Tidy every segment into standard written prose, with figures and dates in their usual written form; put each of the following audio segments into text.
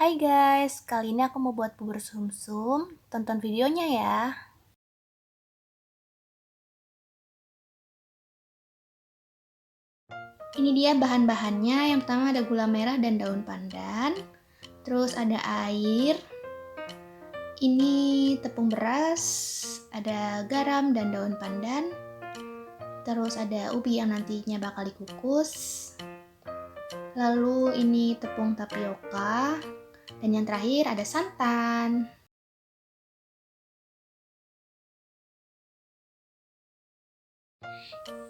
Hai guys, kali ini aku mau buat bubur sumsum. Tonton videonya ya. Ini dia bahan-bahannya. Yang pertama ada gula merah dan daun pandan. Terus ada air. Ini tepung beras, ada garam dan daun pandan. Terus ada ubi yang nantinya bakal dikukus. Lalu ini tepung tapioka. Dan yang terakhir ada santan.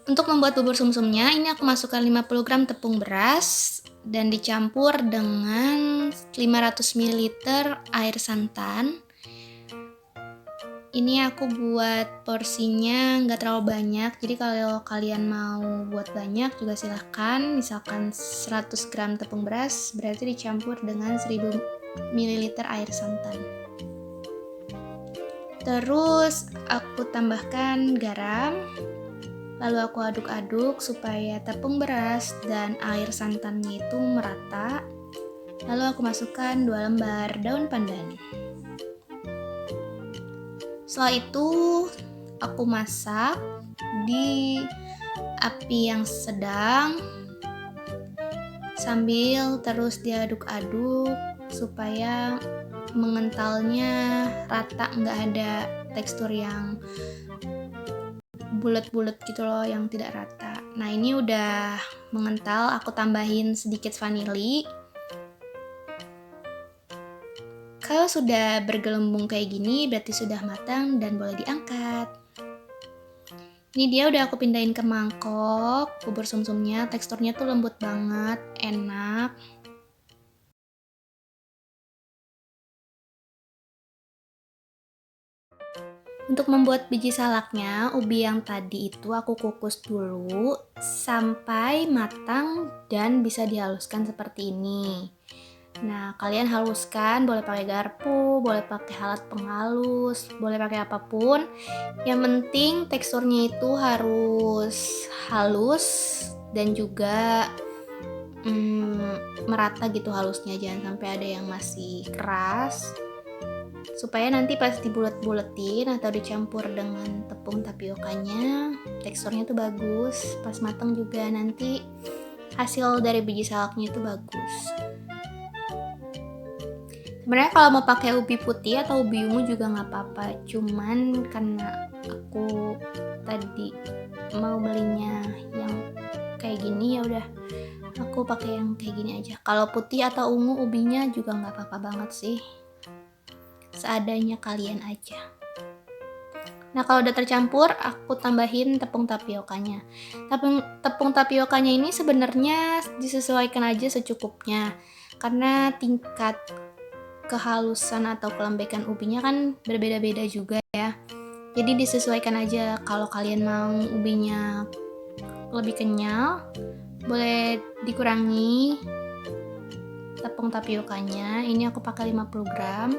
Untuk membuat bubur sumsumnya, ini aku masukkan 50 gram tepung beras dan dicampur dengan 500 ml air santan. Ini aku buat porsinya nggak terlalu banyak, jadi kalau kalian mau buat banyak juga silahkan. Misalkan 100 gram tepung beras berarti dicampur dengan 1000 ml air santan. Terus aku tambahkan garam. Lalu aku aduk-aduk supaya tepung beras dan air santannya itu merata. Lalu aku masukkan 2 lembar daun pandan. Setelah itu aku masak di api yang sedang sambil terus diaduk-aduk supaya mengentalnya rata, nggak ada tekstur yang bulat-bulat gitu loh, yang tidak rata. Nah ini udah mengental, aku tambahin sedikit vanili. Kalau sudah bergelembung kayak gini berarti sudah matang dan boleh diangkat. Ini dia udah aku pindahin ke mangkok. Bubur sumsumnya teksturnya tuh lembut banget, enak. Untuk membuat biji salaknya, ubi yang tadi itu aku kukus dulu sampai matang dan bisa dihaluskan seperti ini. Nah, kalian haluskan, boleh pakai garpu, boleh pakai alat penghalus, boleh pakai apapun. Yang penting teksturnya itu harus halus dan juga merata gitu halusnya, jangan sampai ada yang masih keras. Supaya nanti pas dibulet-buletin atau dicampur dengan tepung tapiokanya, teksturnya tuh bagus. Pas matang juga nanti hasil dari biji salaknya itu bagus. Sebenarnya kalau mau pakai ubi putih atau ubi ungu juga nggak apa-apa, cuman karena aku tadi mau belinya yang kayak gini ya udah aku pakai yang kayak gini aja. Kalau putih atau ungu ubinya juga nggak apa-apa banget sih, seadanya kalian aja. Nah kalau udah tercampur, aku tambahin tepung tapiokanya. Tepung tapiokanya ini sebenarnya disesuaikan aja secukupnya, karena tingkat kehalusan atau kelembekan ubinya kan berbeda-beda juga ya. Jadi disesuaikan aja, kalau kalian mau ubinya lebih kenyal, boleh dikurangi tepung tapiokanya. Ini aku pakai 50 gram.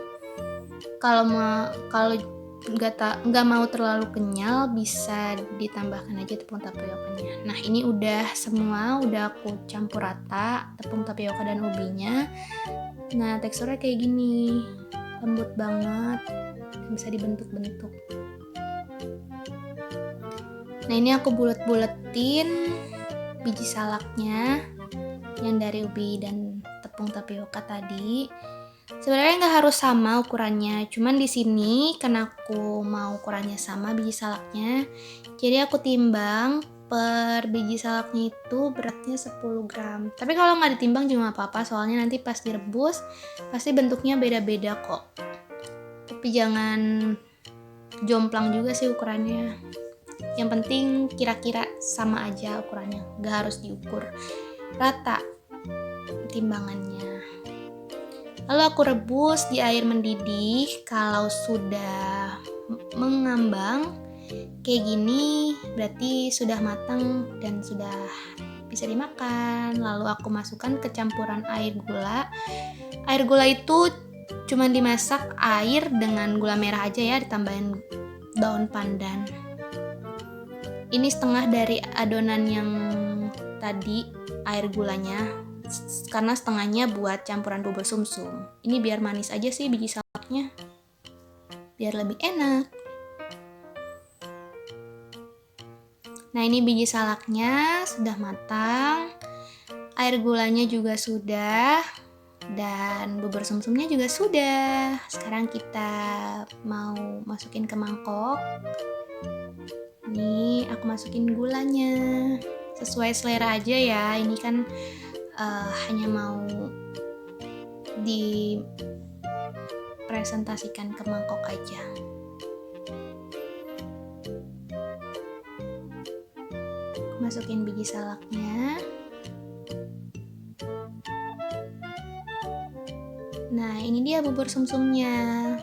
Kalau nggak mau terlalu kenyal, bisa ditambahkan aja tepung tapiokanya. Nah ini udah semua, udah aku campur rata tepung tapioka dan ubinya. Nah teksturnya kayak gini, lembut banget, bisa dibentuk-bentuk. Nah ini aku bulet-buletin biji salaknya yang dari ubi dan tepung tapioka tadi. Sebenarnya nggak harus sama ukurannya, cuman di sini karena aku mau ukurannya sama biji salaknya, jadi aku timbang per biji salaknya itu beratnya 10 gram. Tapi kalau nggak ditimbang juga nggak apa-apa, soalnya nanti pas direbus pasti bentuknya beda-beda kok. Tapi jangan jomplang juga sih ukurannya. Yang penting kira-kira sama aja ukurannya, nggak harus diukur rata timbangannya. Lalu aku rebus di air mendidih. Kalau sudah mengambang kayak gini berarti sudah matang dan sudah bisa dimakan. Lalu aku masukkan ke campuran air gula. Air gula itu cuma dimasak air dengan gula merah aja ya, ditambahin daun pandan. Ini setengah dari adonan yang tadi air gulanya. karena setengahnya buat campuran bubur sumsum. Ini biar manis aja sih biji salaknya, biar lebih enak. Nah, ini biji salaknya sudah matang, air gulanya juga sudah, dan bubur sumsumnya juga sudah. Sekarang kita mau masukin ke mangkok. Ini aku masukin gulanya, sesuai selera aja ya. Ini kan hanya mau dipresentasikan ke mangkok aja. Masukin biji salaknya. Nah, ini dia bubur sumsumnya.